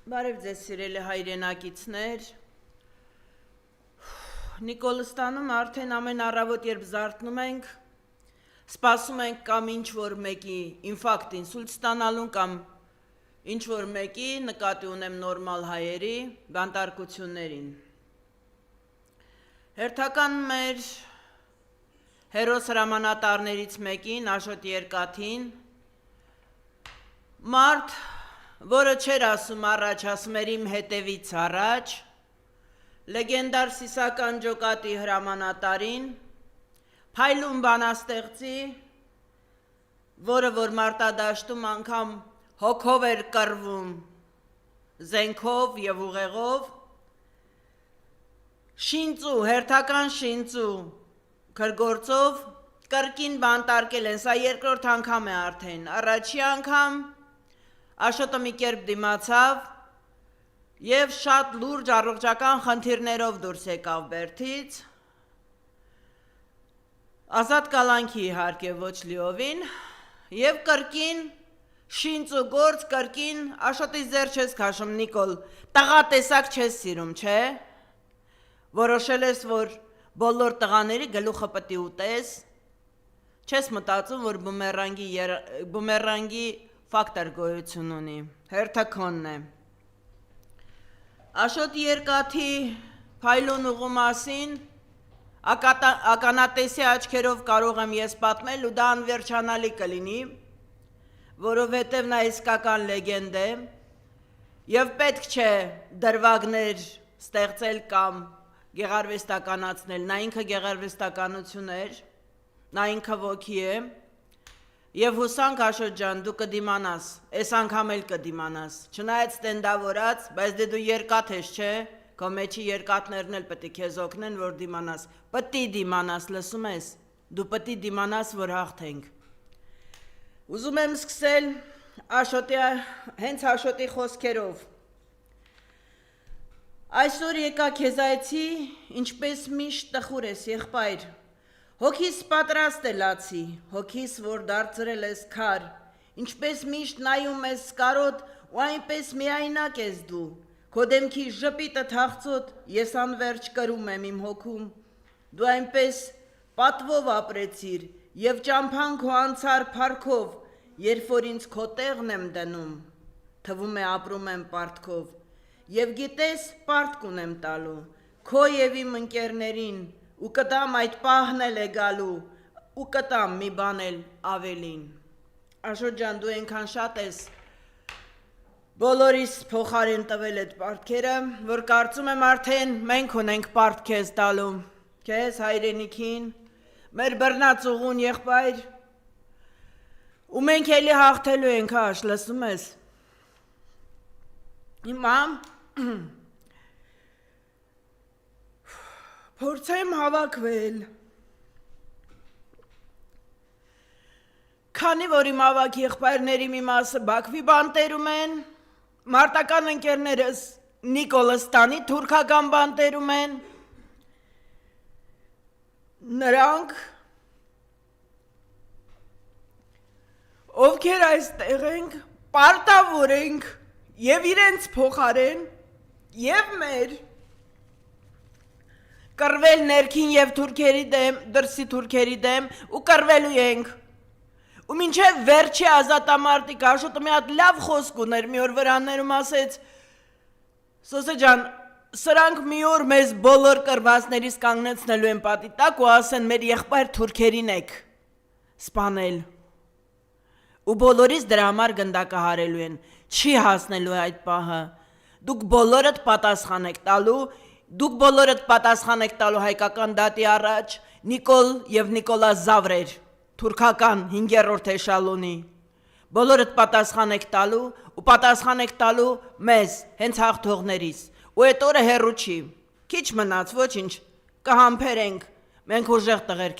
Բարև ձեզ սիրելի հայրենակիցներ, Նիկոլստանում արդեն ամեն առավոտ երբ զարթնում ենք, սպասում ենք կամ ինչ-որ մեկի ինֆարկտ ինսուլտ ստանալուն կամ ինչ-որ մեկի նկատի ունեմ նորմալ հայերի բանտարկություններին։ Հերթական մեր հերոս հրամանատարներից մեկին, Աշոտ Երկաթին, մարդ, որը չէր ասում առաջ, ասում էր իմ հետևից առաջ, լեգենդար սիսական ջոկատի հրամանատարին, փայլուն բանաստեղծի, որը որ մարտադաշտում անգամ հոգով էր կռվում, զենքով եւ ուղեղով, շինծու, հերթական շինծու քրգործով կրկին բանտարկել են, սա երկրորդ անգամ է արդեն, առաջի անգամ Աշոտը մի կերպ դիմացավ եւ շատ լուրջ առողջական խնդիրներով դուրս եկավ բերդից, ազատ կալանքի իհարկե ոչ լիովին, եւ կրկին շինծու գործ, կրկին Աշոտից ձեռ չես քաշում, Նիկոլ, տղա տեսակ չես սիրում, չէ, որոշել ես, որ բոլոր տղաների գլուխը պտի ուտես, չես մտածում, որ բումերանգի ֆակտոր գոյություն ունի, հերթը քոնն է։ Աշոտ Երկաթի փայլուն ուղու մասին ականատեսի աչքերով կարող եմ ես պատմել ու դա անվերջանալի կլինի, որովհետև նա իսկական լեգենդ է եւ պետք չէ դրվագներ ստեղծել կամ գեղարվեստականացնել, նա ինքը գեղարվեստականություն էր, նա ինքը ոգի է Եվ հուսանք Աշոտ ջան, դու կդիմանաս, այս անգամ էլ կդիմանաս, չնայած ստենդավորած, բայց դե դու երկաթ ես, չէ, քո մեջի երկաթներն էլ պետք է քեզ օգնեն, որ դիմանաս, պտի դիմանաս, լսում ես, դու պտի դիմանաս, որ հաղթենք։ Ուզում եմ սկսել հենց Աշոտի խոսքերով։ Այսօր եկա քեզ այցի, ինչպես միշտ տխուր ես, եղբայր, Հոգիս պատրաստ է լացի, հոգիս, որ դարձրել ես քար, ինչպես միշտ նայում ես կարոտ ու այնպես միայնակ ես դու, քո դեմքի ժպիտը թախծոտ, ես անվերջ կրում եմ իմ հոգում, դու այնպես պատվով ապրեցիր եւ ճամփան քո անցար փառքով, երբ որ ինձ քո տեղն եմ դնում, թվում է ապրում եմ պարտքով, եւ գիտես պարտք ունեմ տալու, քո եւ իմ ընկերներին, ու կտամ այդ պահն էլ է գալու, ու կտամ մի բան էլ ավելին։ Աշոտ ջան, դու այնքան շատ ես բոլորիս փոխարեն տվել այդ պարտքերը, որ կարծում եմ արդեն մենք ունենք պարտք քեզ տալու, քեզ հայրենիքին, մեր բռնած ուղուն եղբայր, ու մենք էլի հաղթելու ենք, Աշ, լսում ես։ Հիմա Փորձեմ հավաքվել, քանի որ իմ ավակ եղբայրների մի մասը Բաքվի բանտերում են, մարտական ընկերներս Նիկոլստանի թուրքական բանտերում են, նրանք, ովքեր այստեղ ենք, պարտավոր ենք եւ իրենց փոխարեն եւ մեր կռվել ներքին եւ թուրքերի դեմ, դրսի թուրքերի դեմ ու կռվելու ենք։ Ու մինչեւ վերջի ազատամարտիկ Աշոտը մի հատ լավ խոսք ուներ, մի օր վրաններում ասեց. Սոսե ջան, սրանք մի օր մեզ բոլոր կռվածներից կանգնեցնելու են պատի տակ ու ասեն մեր եղբայր թուրքերին եք սպանել։ Ու բոլորից դրա համար գնդակահարելու են, չի հասնելու այդ պահը։ Դուք բոլորդ պատասխան եք տալու Դուք բոլորդ պատասխան եք տալու հայկական դատի առաջ Նիկոլ եւ Նիկոլա Զավրեր, թուրքական 5-րդ էշալոնի, բոլորդ պատասխան եք տալու ու պատասխան եք տալու մեզ, հենց հաղթողներիս, ու այդ օրը հեռու չի, քիչ մնաց, ոչինչ, կհամբերենք, մենք ուժեղ տղերք